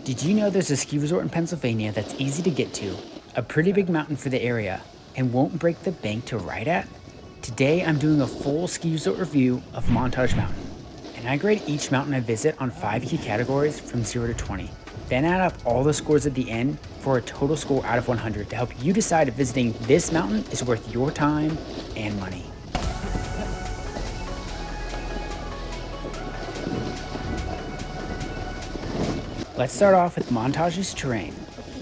Did you know there's a ski resort in Pennsylvania that's easy to get to, a pretty big mountain for the area, and won't break the bank to ride at? Today I'm doing a full ski resort review of Montage Mountain, and I grade each mountain I visit on 5 key categories from 0 to 20. Then add up all the scores at the end for a total score out of 100 to help you decide if visiting this mountain is worth your time and money. Let's start off with Montage's terrain.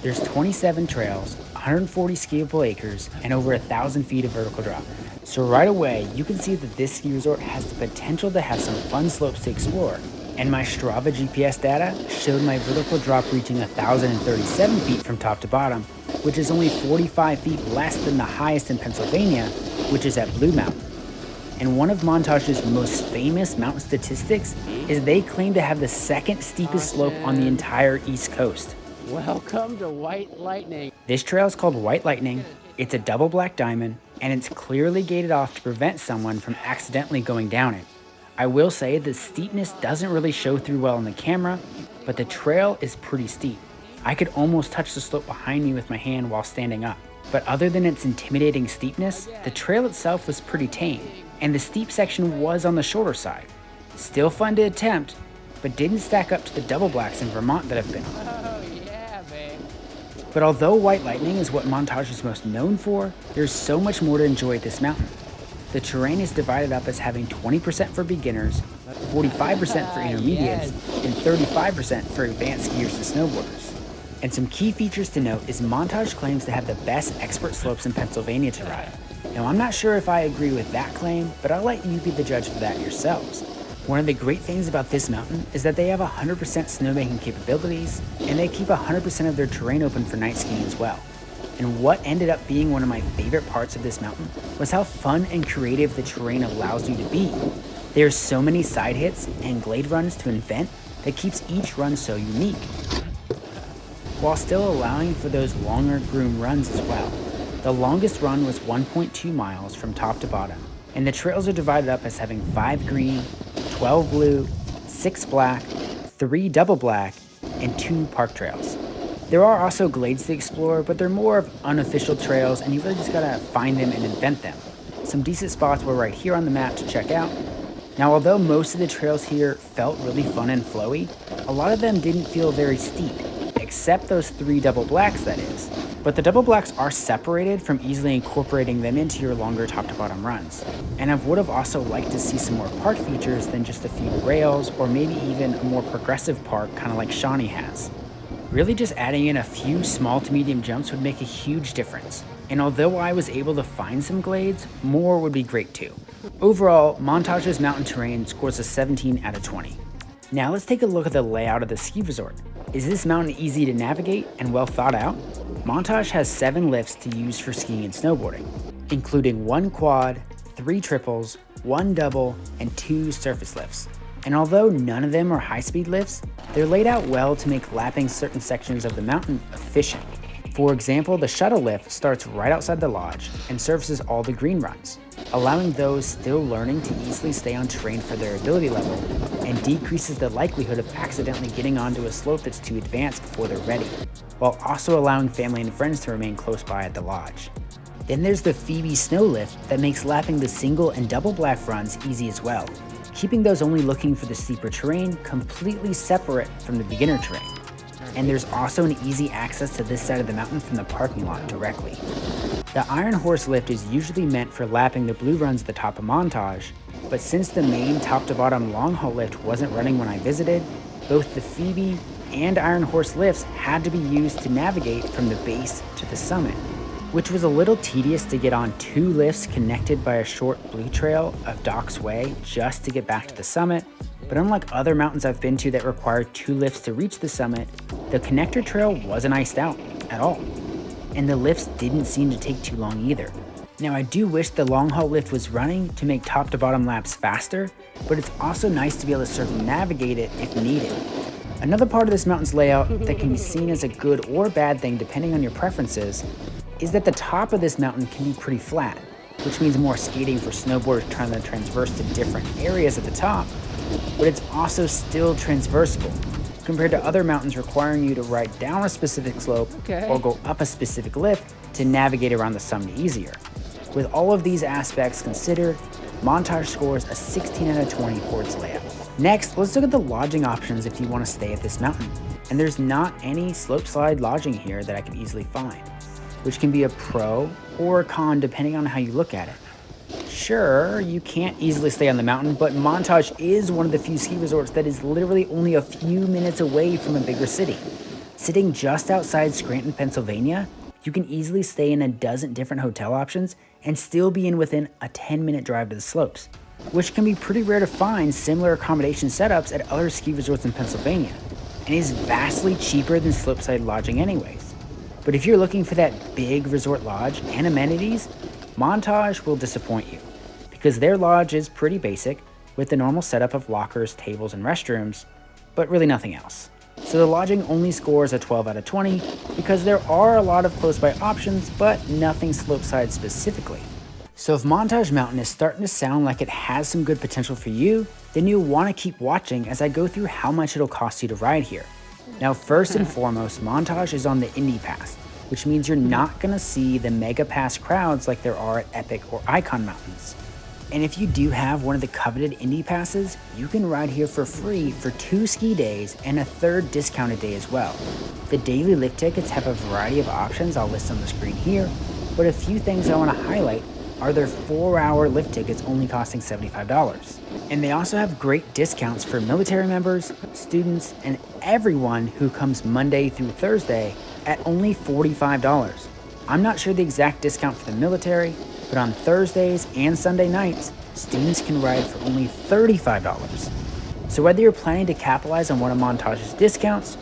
There's 27 trails, 140 skiable acres, and over 1,000 feet of vertical drop. So right away, you can see that this ski resort has the potential to have some fun slopes to explore. And my Strava GPS data showed my vertical drop reaching 1,037 feet from top to bottom, which is only 45 feet less than the highest in Pennsylvania, which is at Blue Mountain. And one of Montage's most famous mountain statistics is they claim to have the second steepest slope on the entire East Coast. Welcome to White Lightning. This trail is called White Lightning. It's a double black diamond, and it's clearly gated off to prevent someone from accidentally going down it. I will say the steepness doesn't really show through well on the camera, but the trail is pretty steep. I could almost touch the slope behind me with my hand while standing up. But other than its intimidating steepness, the trail itself was pretty tame, and the steep section was on the shorter side. Still fun to attempt, but didn't stack up to the double blacks in Vermont that I've been on. Oh yeah, babe. But although White Lightning is what Montage is most known for, there's so much more to enjoy at this mountain. The terrain is divided up as having 20% for beginners, 45% for intermediates, and 35% for advanced skiers and snowboarders. And some key features to note is Montage claims to have the best expert slopes in Pennsylvania to ride. Now I'm not sure if I agree with that claim, but I'll let you be the judge for that yourselves. One of the great things about this mountain is that they have 100% snowmaking capabilities, and they keep 100% of their terrain open for night skiing as well. And what ended up being one of my favorite parts of this mountain was how fun and creative the terrain allows you to be. There's so many side hits and glade runs to invent that keeps each run so unique, while still allowing for those longer groomed runs as well. The longest run was 1.2 miles from top to bottom, and the trails are divided up as having 5 green, 12 blue, 6 black, 3 double black, and 2 park trails. There are also glades to explore, but they're more of unofficial trails, and you really just gotta find them and invent them. Some decent spots were right here on the map to check out. Now, although most of the trails here felt really fun and flowy, a lot of them didn't feel very steep, except those 3 double blacks, that is. But the double blacks are separated from easily incorporating them into your longer top to bottom runs. And I would have also liked to see some more park features than just a few rails, or maybe even a more progressive park, kind of like Shawnee has. Really just adding in a few small to medium jumps would make a huge difference. And although I was able to find some glades, more would be great too. Overall, Montage's mountain terrain scores a 17 out of 20. Now let's take a look at the layout of the ski resort. Is this mountain easy to navigate and well thought out? Montage has 7 lifts to use for skiing and snowboarding, including 1 quad, 3 triples, 1 double, and 2 surface lifts. And although none of them are high-speed lifts, they're laid out well to make lapping certain sections of the mountain efficient. For example, the shuttle lift starts right outside the lodge and services all the green runs, allowing those still learning to easily stay on terrain for their ability level, and decreases the likelihood of accidentally getting onto a slope that's too advanced before they're ready, while also allowing family and friends to remain close by at the lodge. Then there's the Phoebe snow lift that makes lapping the single and double black runs easy as well, keeping those only looking for the steeper terrain completely separate from the beginner terrain. And there's also an easy access to this side of the mountain from the parking lot directly. The Iron Horse lift is usually meant for lapping the blue runs at the top of Montage, but since the main top to bottom long haul lift wasn't running when I visited, both the Phoebe and Iron Horse lifts had to be used to navigate from the base to the summit, which was a little tedious to get on 2 lifts connected by a short blue trail of Docks Way just to get back to the summit. But unlike other mountains I've been to that require 2 lifts to reach the summit, the connector trail wasn't iced out at all. And the lifts didn't seem to take too long either. Now I do wish the long haul lift was running to make top to bottom laps faster, but it's also nice to be able to circumnavigate it if needed. Another part of this mountain's layout that can be seen as a good or bad thing depending on your preferences is that the top of this mountain can be pretty flat, which means more skating for snowboarders trying to transverse to different areas at the top, but it's also still transversible. compared to other mountains requiring you to ride down a specific slope or go up a specific lift to navigate around the summit easier. With all of these aspects considered, Montage scores a 16 out of 20 for its layout. Next, let's look at the lodging options if you want to stay at this mountain. And there's not any slope slide lodging here that I can easily find, which can be a pro or a con depending on how you look at it. Sure, you can't easily stay on the mountain, but Montage is one of the few ski resorts that is literally only a few minutes away from a bigger city. Sitting just outside Scranton, Pennsylvania, you can easily stay in a dozen different hotel options and still be in within a 10-minute drive to the slopes, which can be pretty rare to find similar accommodation setups at other ski resorts in Pennsylvania, and is vastly cheaper than slopeside lodging anyways. But if you're looking for that big resort lodge and amenities, Montage will disappoint you, because their lodge is pretty basic with the normal setup of lockers, tables, and restrooms, but really nothing else. So the lodging only scores a 12 out of 20 because there are a lot of close by options, but nothing slopeside specifically. So if Montage Mountain is starting to sound like it has some good potential for you, then you'll want to keep watching as I go through how much it'll cost you to ride here. Now, first and foremost, Montage is on the Indy Pass, which means you're not going to see the Mega Pass crowds like there are at Epic or Icon Mountains. And if you do have one of the coveted Indy Passes, you can ride here for free for 2 ski days and a 3rd discounted day as well. The daily lift tickets have a variety of options I'll list on the screen here, but a few things I want to highlight are their 4-hour lift tickets only costing $75. And they also have great discounts for military members, students, and everyone who comes Monday through Thursday at only $45. I'm not sure the exact discount for the military, but on Thursdays and Sunday nights, students can ride for only $35. So whether you're planning to capitalize on one of Montage's discounts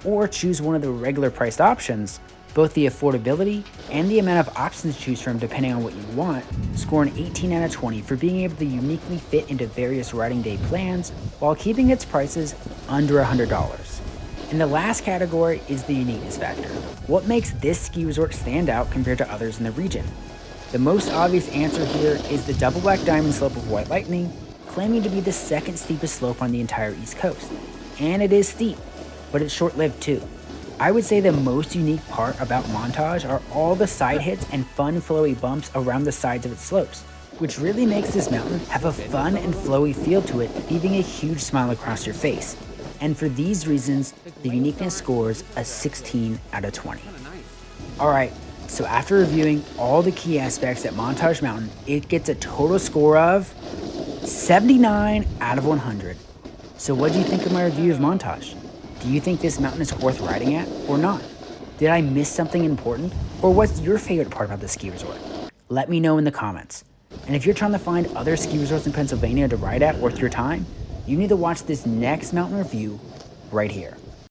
or choose one of the regular priced options, both the affordability and the amount of options to choose from depending on what you want score an 18 out of 20 for being able to uniquely fit into various riding day plans while keeping its prices under $100. And the last category is the uniqueness factor. What makes this ski resort stand out compared to others in the region? The most obvious answer here is the double black diamond slope of White Lightning, claiming to be the 2nd steepest slope on the entire East Coast. And it is steep, but it's short-lived too. I would say the most unique part about Montage are all the side hits and fun flowy bumps around the sides of its slopes, which really makes this mountain have a fun and flowy feel to it, leaving a huge smile across your face. And for these reasons, the uniqueness scores a 16 out of 20. Alright, so after reviewing all the key aspects at Montage Mountain, it gets a total score of 79 out of 100. So what do you think of my review of Montage? Do you think this mountain is worth riding at or not? Did I miss something important? Or what's your favorite part about the ski resort? Let me know in the comments. And if you're trying to find other ski resorts in Pennsylvania to ride at worth your time, you need to watch this next mountain review right here.